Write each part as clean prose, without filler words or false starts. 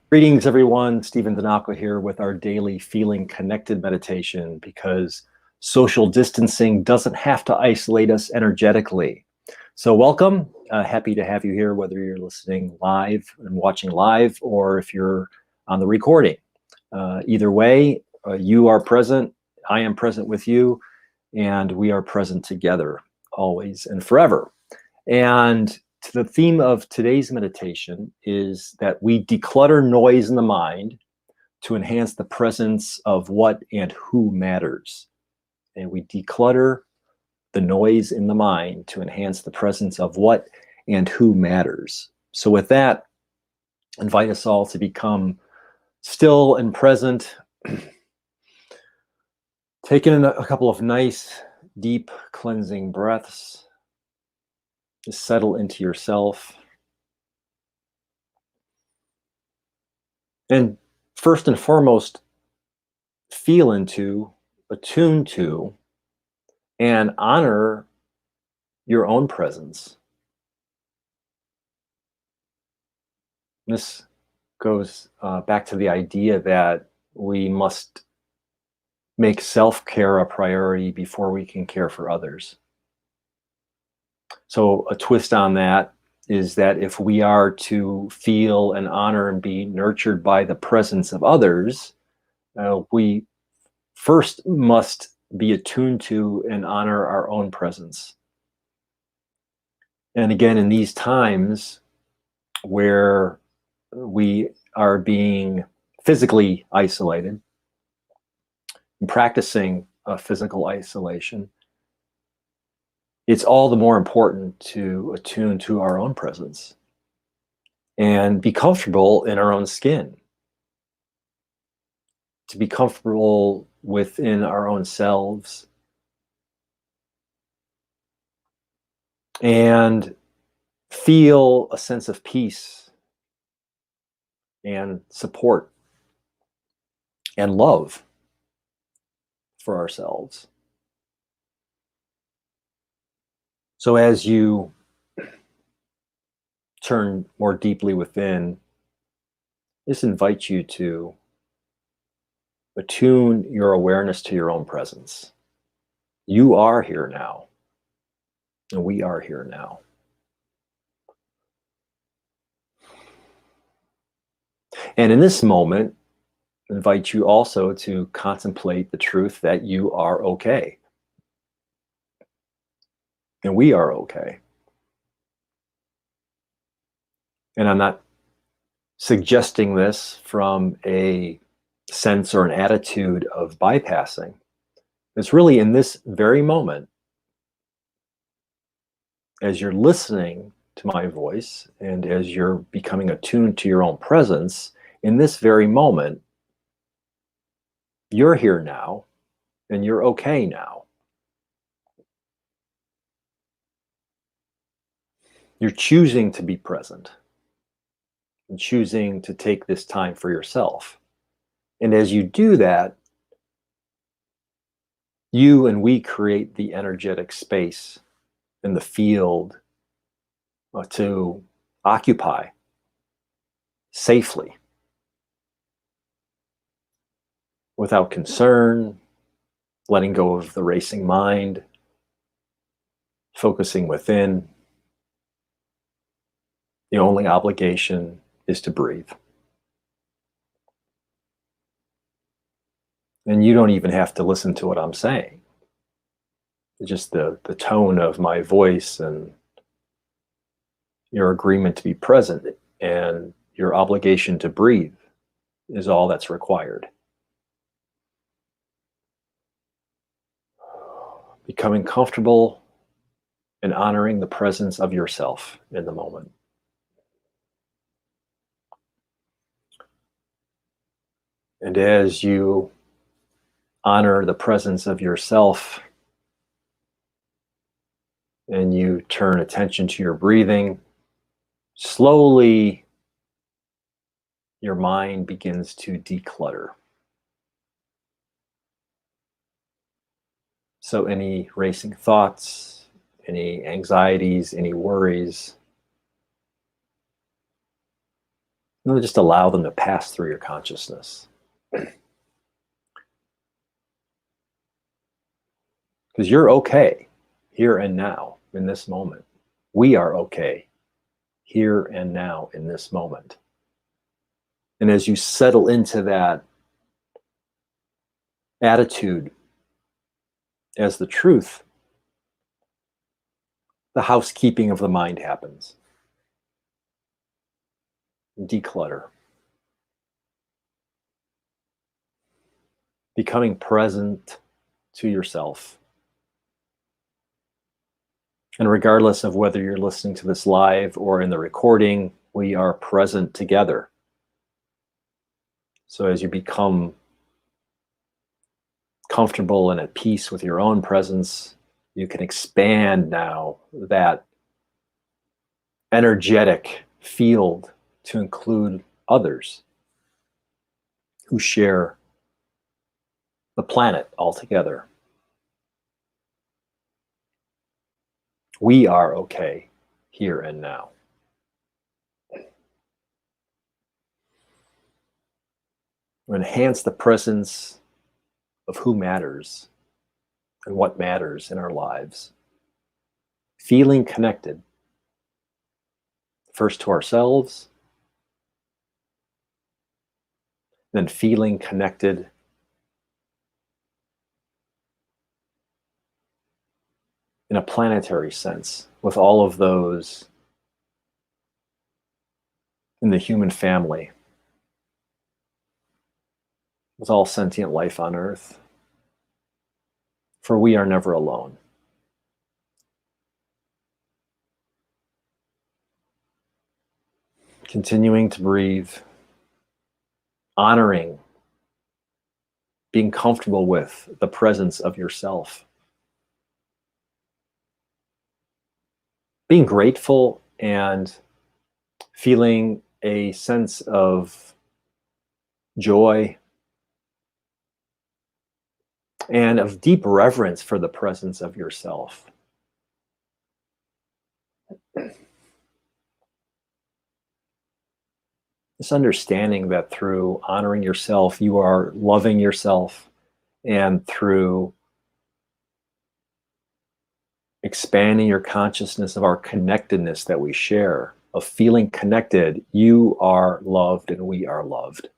Greetings, everyone. Stephen Danako here with our daily Feeling Connected meditation because social distancing doesn't have to isolate us energetically. So, welcome. Happy to have you here, whether you're listening live and watching live or if you're on the recording. Either way, you are present, I am present with you, and we are present together always and forever. And the theme of today's meditation is that we declutter noise in the mind to enhance the presence of what and who matters. And we declutter the noise in the mind to enhance the presence of what and who matters. So, with that, invite us all to become still and present, taking in a couple of nice, deep, cleansing breaths. Just settle into yourself. And first and foremost, feel into, attune to, and honor your own presence. This goes back to the idea that we must make self-care a priority before we can care for others. So a twist on that is that if we are to feel and honor and be nurtured by the presence of others, we first must be attuned to and honor our own presence. And again, in these times where we are being physically isolated and practicing physical isolation, it's all the more important to attune to our own presence and be comfortable in our own skin, to be comfortable within our own selves, and feel a sense of peace and support and love for ourselves. So as you turn more deeply within, this invites you to attune your awareness to your own presence. You are here now, and we are here now. And in this moment, I invite you also to contemplate the truth that you are okay. And we are okay. And I'm not suggesting this from a sense or an attitude of bypassing. It's really in this very moment, as you're listening to my voice and as you're becoming attuned to your own presence, in this very moment, you're here now and you're okay now. You're choosing to be present and choosing to take this time for yourself. And as you do that, you and we create the energetic space and the field to occupy safely, without concern, letting go of the racing mind, focusing within. The only obligation is to breathe. And you don't even have to listen to what I'm saying. Just the tone of my voice and your agreement to be present and your obligation to breathe is all that's required. Becoming comfortable and honoring the presence of yourself in the moment. And as you honor the presence of yourself and you turn attention to your breathing, slowly your mind begins to declutter. So any racing thoughts, any anxieties, any worries, And then just allow them to pass through your consciousness. Because you're okay here and now in this moment. We are okay here and now in this moment. And as you settle into that attitude as the truth, the housekeeping of the mind happens. Declutter. Becoming present to yourself. And regardless of whether you're listening to this live or in the recording, we are present together. So as you become comfortable and at peace with your own presence, you can expand now that energetic field to include others who share the planet altogether. We are okay here and now. Enhance the presence of who matters and what matters in our lives. Feeling connected, first to ourselves, then feeling connected in a planetary sense with all of those in the human family, with all sentient life on Earth. For we are never alone. Continuing to breathe, honoring, being comfortable with the presence of yourself. Being grateful and feeling a sense of joy and of deep reverence for the presence of yourself. This understanding that through honoring yourself, you are loving yourself, and through expanding your consciousness of our connectedness that we share, of feeling connected, you are loved and we are loved.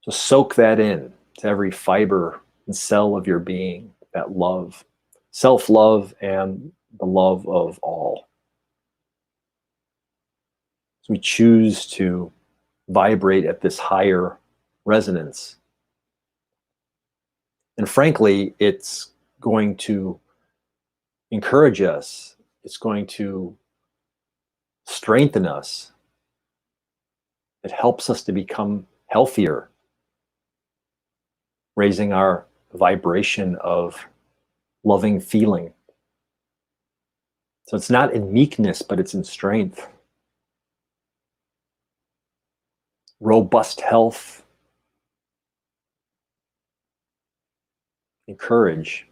So soak that in to every fiber and cell of your being, that love, self-love, and the love of all. So we choose to vibrate at this higher resonance. And frankly, it's going to encourage us. It's going to strengthen us. It helps us to become healthier, raising our vibration of loving feeling. So it's not in meekness, but it's in strength. Robust health, and courage.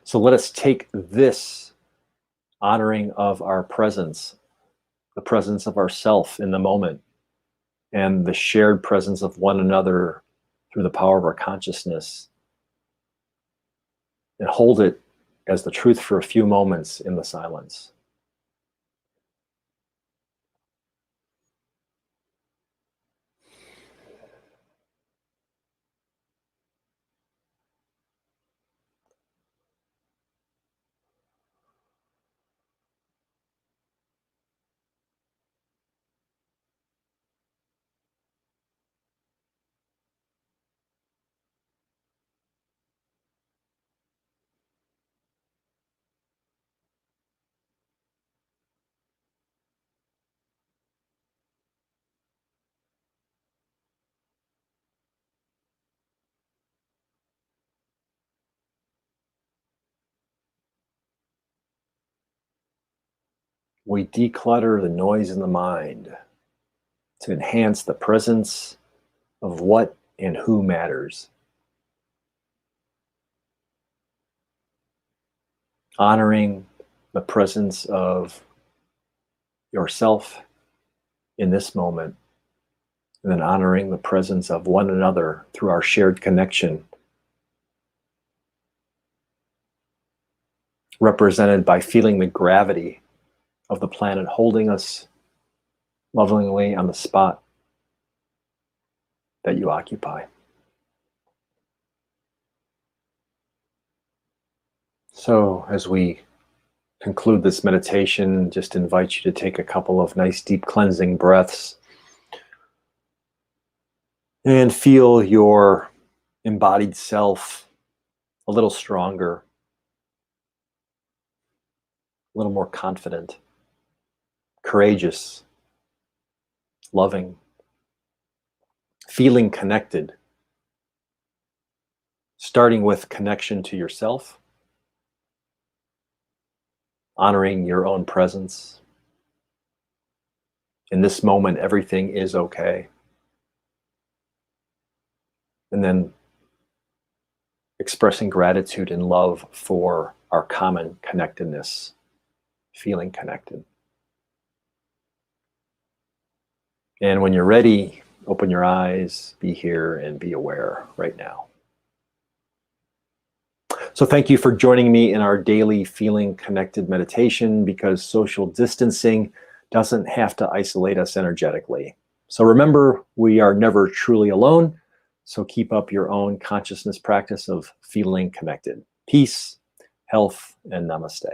So let us take this honoring of our presence, the presence of ourself in the moment, and the shared presence of one another through the power of our consciousness, and hold it as the truth for a few moments in the silence. We declutter the noise in the mind to enhance the presence of what and who matters. honoring the presence of yourself in this moment, and then honoring the presence of one another through our shared connection, represented by feeling the gravity of the planet holding us lovingly on the spot that you occupy. So as we conclude this meditation, just invite you to take a couple of nice deep cleansing breaths and feel your embodied self a little stronger, a little more confident, courageous, loving, feeling connected, starting with connection to yourself, honoring your own presence. In this moment, everything is okay. And then expressing gratitude and love for our common connectedness, feeling connected. And when you're ready, open your eyes, be here, and be aware right now. So thank you for joining me in our daily feeling connected meditation, because social distancing doesn't have to isolate us energetically. So remember, we are never truly alone. So keep up your own consciousness practice of feeling connected. Peace, health, and namaste.